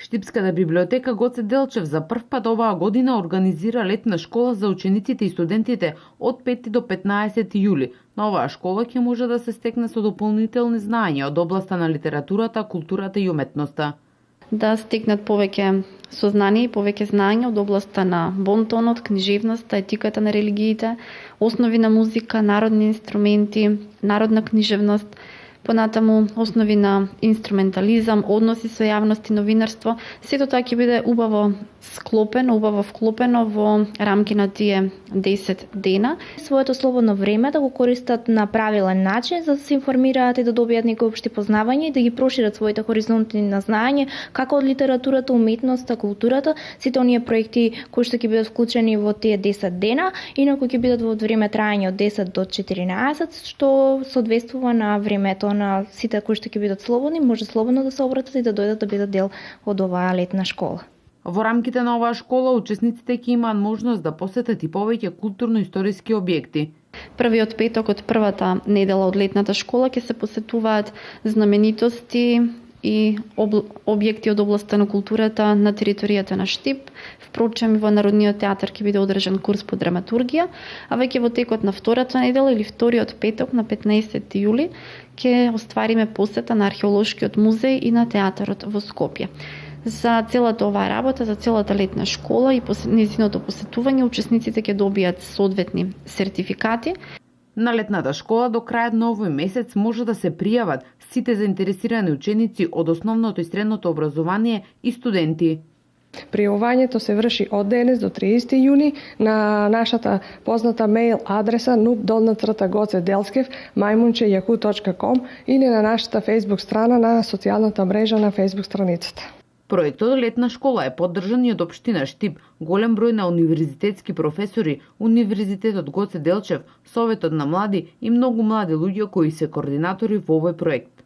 Штипската библиотека Гоце Делчев за прв пат оваа година организира летна школа за учениците и студентите од 5 до 15 јули. На оваа школа ќе може да се стекне со дополнителни знаења од областа на литературата, културата и уметноста. Да стекнат повеќе сознание и повеќе знаења од областа на бонтонот, книжевноста, етиката на религиите, основи на музика, народни инструменти, народна книжевност, понатаму основи на инструментализам, односи со јавност и новинарство. Сето тоа ќе биде убаво вклопено во рамки на тие 10 дена. Своето слободно време да го користат на правилен начин, за да се информираат и да добијат некои општи познавања и да ги прошират своите хоризонти на знаење, како од литературата, уметноста, културата, сите оние проекти кои што ќе бидат вклучени во тие 10 дена, инаку ќе бидат во време траење од 10 до 14, што соодветствува на времето на сите кои што ќе бидат слободни, може слободно да се обратат и да дојдат да бидат дел од оваа летна школа. Во рамките на оваа школа учесниците ќе имаат можност да посетат и повеќе културно-историски објекти. Првиот петок од првата недела од летната школа ќе се посетуваат знаменитости и објекти од областта на културата на територијата на Штип. Впрочем, во Народниот театар ќе биде одржан курс по драматургија, а веќе во текот на втората недела или вториот петок на 15 јули ќе оствариме посета на археолошкиот музеј и на театарот во Скопје. За целата оваа работа, за целата летна школа и незиното посетување, учесниците ќе добијат соодветни сертификати. На летната школа до крајот на овој месец може да се пријават сите заинтересирани ученици од основното и средното образование и студенти. Пријавувањето се врши од денес до 30 јуни на нашата позната мејл адреса noob.gocedelskev@yahoo.com или на нашата фејсбук страна на социјалната мрежа на фејсбук страницата. Проектот Летна школа е поддржан и од општина Штип, голем број на универзитетски професори, Универзитетот Гоце Делчев, Советот на млади и многу млади луѓе кои се координатори во овој проект.